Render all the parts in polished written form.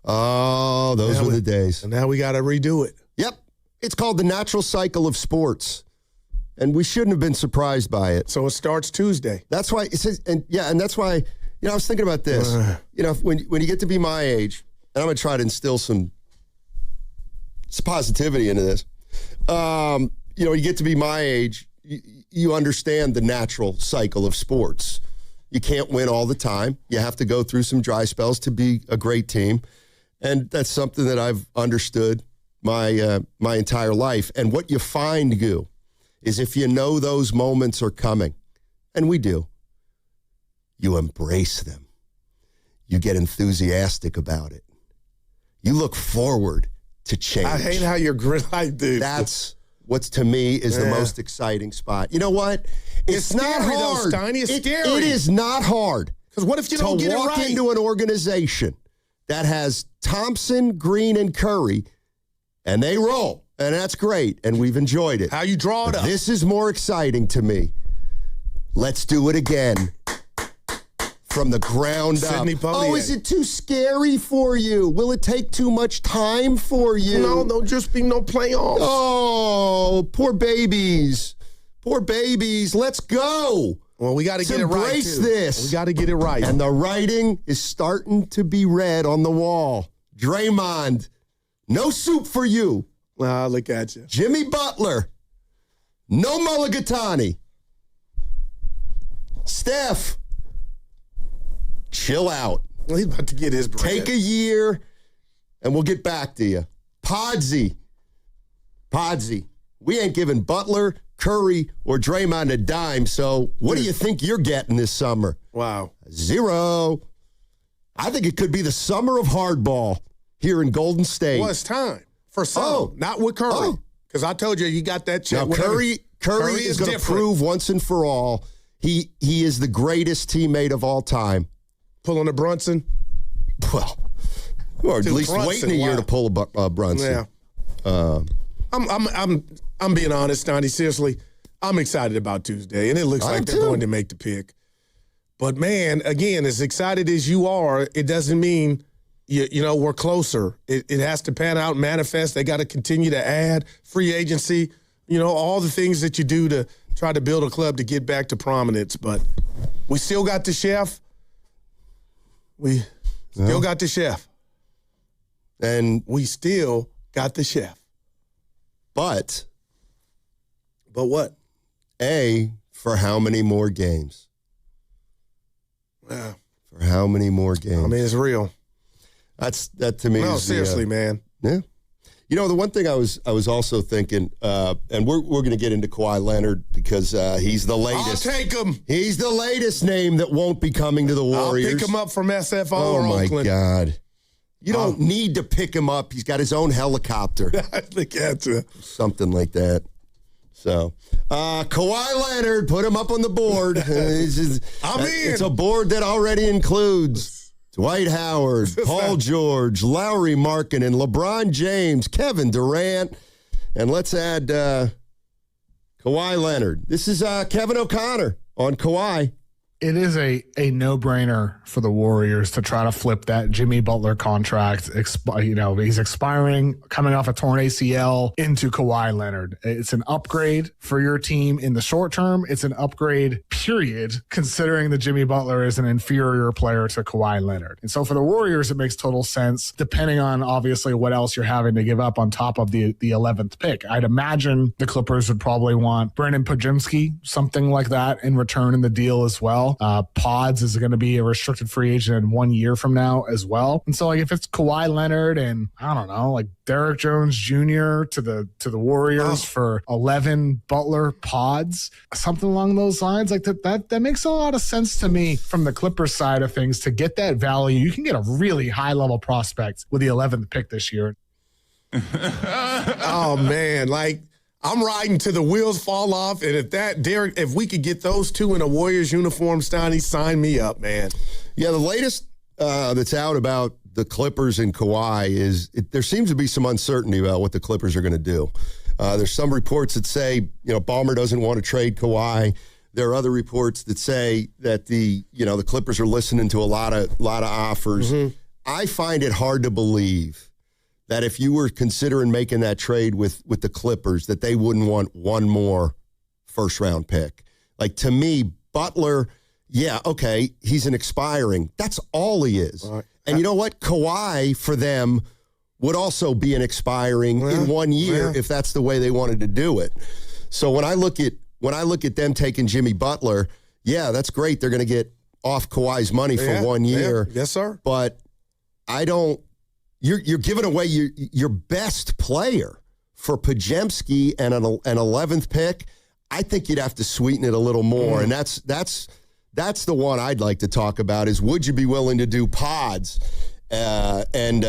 Oh, those were the days. And now we got to redo it. Yep. It's called the natural cycle of sports. And we shouldn't have been surprised by it. So it starts Tuesday. That's why it says, and that's why, I was thinking about this. When you get to be my age, and I'm going to try to instill some positivity into this. You get to be my age, you understand the natural cycle of sports. You can't win all the time. You have to go through some dry spells to be a great team. And that's something that I've understood my entire life. And what you find, Goo, is if you know those moments are coming, and we do, you embrace them. You get enthusiastic about it. You look forward to change. I hate how you're like, dude. That's what, to me, is the most exciting spot. You know what? It's not scary, hard. though, Steiny. It's scary. It is not hard. Because what if you don't get it right? To walk into an organization that has Thompson, Green, and Curry, and they roll, and that's great, and we've enjoyed it. How you draw it up. This is more exciting to me. Let's do it again. From the ground up. Oh, is it too scary for you? Will it take too much time for you? No, just be no playoffs. Oh, poor babies. Poor babies. Let's go. Well, we got to get it right, embrace this. We got to get it right. And the writing is starting to be read on the wall. Draymond, no soup for you. Look at you. Jimmy Butler, no Mulligatawny. Steph, chill out. Well, he's about to get his bread. Take a year, and we'll get back to you. Podsy, we ain't giving Butler, Curry, or Draymond a dime, so what do you think you're getting this summer? Wow. 0. I think it could be the summer of hardball here in Golden State. Well, it's time for some, not with Curry. Because I told you got that check. Now, Curry is going to prove once and for all he is the greatest teammate of all time. Pulling a Brunson? Well, or at least waiting a year to pull a Brunson. Yeah. I'm being honest, Donnie. Seriously, I'm excited about Tuesday, and it looks like they're going to make the pick. But, man, again, as excited as you are, it doesn't mean, we're closer. It has to pan out, manifest. They got to continue to add free agency, all the things that you do to try to build a club to get back to prominence. But we still got the chef. We still got the chef. And we still got the chef. But what? For how many more games? Yeah. For how many more games? I mean, it's real. That to me is... No, seriously, man. Yeah. The one thing I was also thinking, and we're going to get into Kawhi Leonard because he's the latest. I'll take him. He's the latest name that won't be coming to the Warriors. I'll pick him up from SFO or Oakland. Oh, my God. You don't need to pick him up. He's got his own helicopter. Look at you. Something like that. So, Kawhi Leonard, put him up on the board. It's a board that already includes Dwight Howard, Paul George, Lowry Markkanen, LeBron James, Kevin Durant, and let's add Kawhi Leonard. This is Kevin O'Connor on Kawhi. It is a no-brainer for the Warriors to try to flip that Jimmy Butler contract. He's expiring, coming off a torn ACL, into Kawhi Leonard. It's an upgrade for your team in the short term. It's an upgrade, period, considering that Jimmy Butler is an inferior player to Kawhi Leonard. And so for the Warriors, it makes total sense, depending on, obviously, what else you're having to give up on top of the 11th pick. I'd imagine the Clippers would probably want Brandon Podziemski, something like that, in return in the deal as well. Pods is going to be a restricted free agent in 1 year from now as well. And so, if it's Kawhi Leonard and, I don't know, Derrick Jones Jr. to the Warriors for 11 Butler Pods, something along those lines, that makes a lot of sense to me from the Clippers side of things. To get that value, you can get a really high-level prospect with the 11th pick this year. Oh, man, I'm riding till the wheels fall off, and if we could get those two in a Warriors uniform, Steiny, sign me up, man. Yeah, the latest that's out about the Clippers and Kawhi is there seems to be some uncertainty about what the Clippers are going to do. There's some reports that say, Ballmer doesn't want to trade Kawhi. There are other reports that say that the Clippers are listening to a lot of offers. Mm-hmm. I find it hard to believe that if you were considering making that trade with the Clippers, that they wouldn't want one more first-round pick. Like, to me, Butler, yeah, okay, he's an expiring. That's all he is. Right. And you know what? Kawhi, for them, would also be an expiring in 1 year if that's the way they wanted to do it. So when I look at them taking Jimmy Butler, yeah, that's great. They're going to get off Kawhi's money for 1 year. Yes, sir. But I don't. You're giving away your best player for Podziemski and an 11th pick. I think you'd have to sweeten it a little more, and that's the one I'd like to talk about. Is would you be willing to do Pods and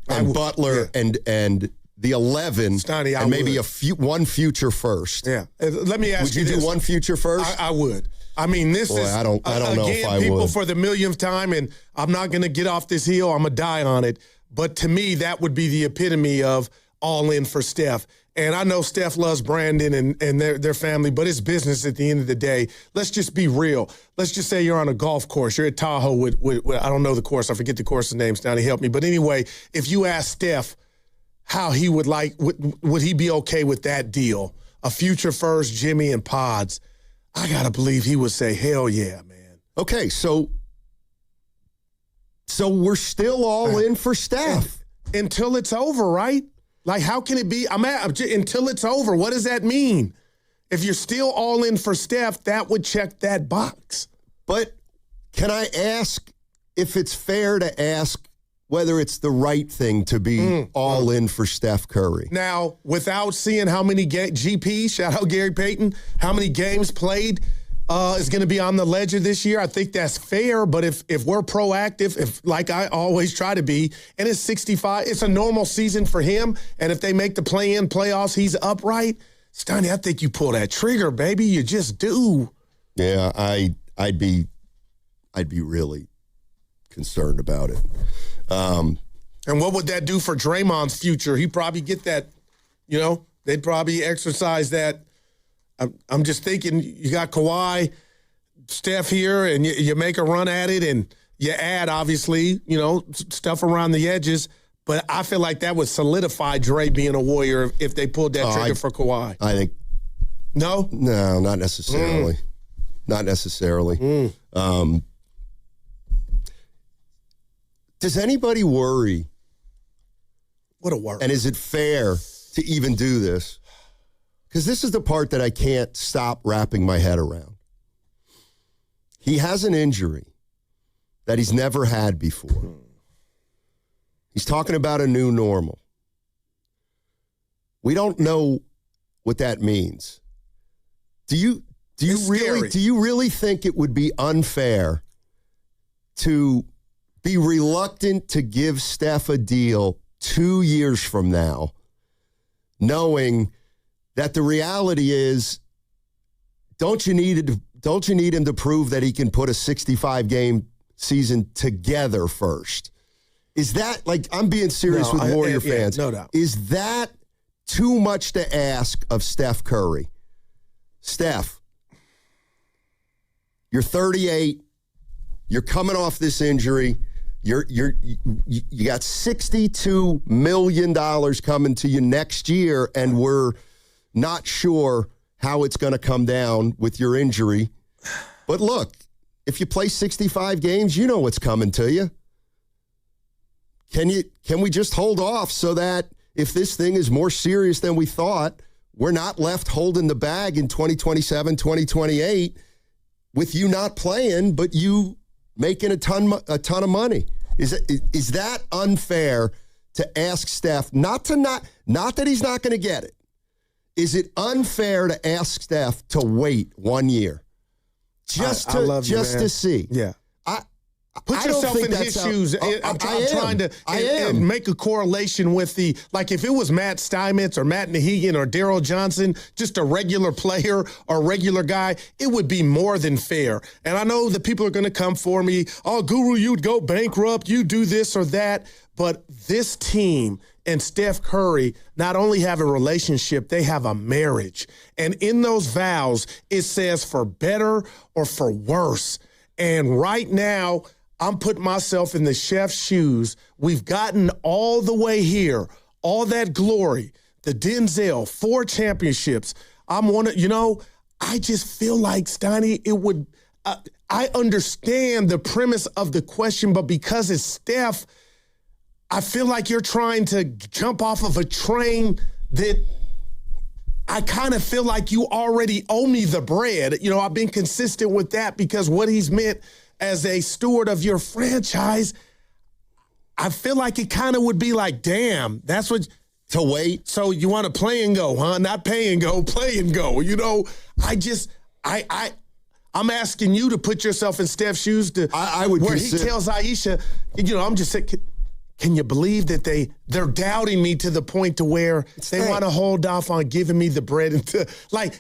Butler and the 11 Stoney, and maybe would. One future first? Yeah. Let me ask you this. Would you do one future first? I would. I mean, this is I don't know if I people would. For the millionth time, and I'm not going to get off this hill. I'm going to die on it. But to me, that would be the epitome of all in for Steph. And I know Steph loves Brandon and their family, but it's business at the end of the day. Let's just be real. Let's just say you're on a golf course. You're at Tahoe with I don't know the course. I forget the course's name. Stoney, help me. But anyway, if you ask Steph how he would would he be okay with that deal, a future first, Jimmy and Pods, I got to believe he would say, hell yeah, man. Okay, so we're still all in for Steph. Until it's over, right? Like, how can it be? Until it's over. What does that mean? If you're still all in for Steph, that would check that box. But can I ask if it's fair to ask whether it's the right thing to be all in for Steph Curry? Now, without seeing how many GP, shout out Gary Payton, how many games played is going to be on the ledger this year, I think that's fair. But if we're proactive, if like I always try to be, and it's 65, it's a normal season for him. And if they make the play-in playoffs, he's upright. Stoney, I think you pull that trigger, baby. You just do. Yeah, I'd be really concerned about it. And what would that do for Draymond's future? He'd probably get that, they'd probably exercise that. I'm just thinking you got Kawhi, Steph here, and you make a run at it, and you add, obviously, stuff around the edges. But I feel like that would solidify Dre being a Warrior if they pulled that trigger for Kawhi. I think. No, not necessarily. Not necessarily. Does anybody worry? What a worry. And is it fair to even do this? Because this is the part that I can't stop wrapping my head around. He has an injury that he's never had before. He's talking about a new normal. We don't know what that means. Do you really think it would be unfair to be reluctant to give Steph a deal 2 years from now, knowing that the reality is, don't you need him to prove that he can put a 65-game season together first? Is that, like, I'm being serious with Warrior fans. No doubt. Is that too much to ask of Steph Curry? Steph, you're 38. You're coming off this injury. You got $62 million coming to you next year, and we're not sure how it's going to come down with your injury. But look, if you play 65 games, you know what's coming to you. Can we just hold off so that if this thing is more serious than we thought, we're not left holding the bag in 2027, 2028 with you not playing, but you making a ton of money? Is that unfair to ask Steph not that he's not going to get it? Is it unfair to ask Steph to wait 1 year just to see? Yeah. Put I yourself in his shoes. I'm trying to make a correlation with like if it was Matt Steinmetz or Matt Nahigian or Daryl Johnson, just a regular player or regular guy, it would be more than fair. And I know that people are going to come for me. Oh, Guru, you'd go bankrupt. You do this or that. But this team and Steph Curry not only have a relationship, they have a marriage. And in those vows, it says for better or for worse. And right now, I'm putting myself in the chef's shoes. We've gotten all the way here, all that glory, the Denzel, 4 championships. I just feel like, Steiny, it would I understand the premise of the question, but because it's Steph, I feel like you're trying to jump off of a train that I kind of feel like you already owe me the bread. I've been consistent with that because what he's meant as a steward of your franchise, I feel like it kind of would be like, damn, that's what... To wait. So you want to play and go, huh? Not pay and go, play and go. I'm asking you to put yourself in Steph's shoes I would where he tells Aisha, I'm just saying, can you believe that they're doubting me to the point to where they want to hold off on giving me the bread?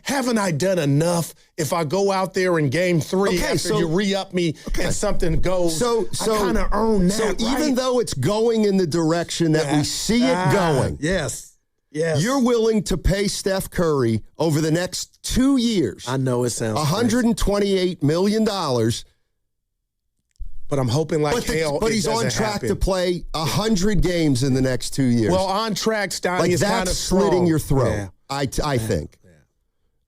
Haven't I done enough if I go out there in game 3 after you re-up me and something goes? I kind of earn that, So even though it's going in the direction that we see it going, yes, you're willing to pay Steph Curry over the next 2 years. I know it sounds $128 million. But I'm hoping But he's on track to play 100 games in the next 2 years. Well, on track, Steiny, is kind of slitting your throat, yeah. I think. Yeah.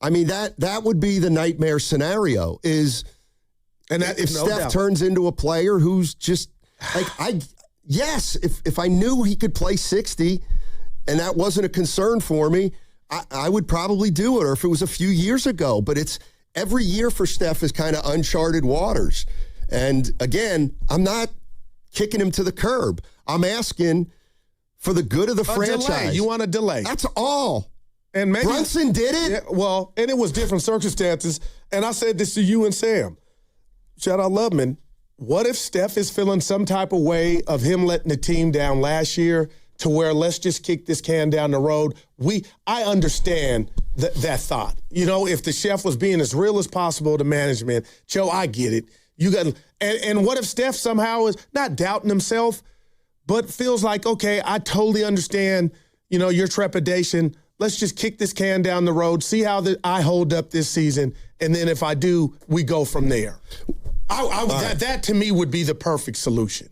I mean, that would be the nightmare scenario is if Steph turns into a player who's just if I knew he could play 60 and that wasn't a concern for me, I would probably do it, or if it was a few years ago. But it's every year for Steph is kind of uncharted waters. And again, I'm not kicking him to the curb. I'm asking for the good of the franchise. Delay. You want a delay. That's all. And maybe Brunson did it. Yeah, and it was different circumstances. And I said this to you and Sam. Shout out Loveman. What if Steph is feeling some type of way of him letting the team down last year to where let's just kick this can down the road? I understand that thought. If the chef was being as real as possible to management, Joe, I get it. You got and what if Steph somehow is not doubting himself, but feels like, okay, I totally understand, your trepidation. Let's just kick this can down the road, see how I hold up this season, and then if I do, we go from there. That to me would be the perfect solution.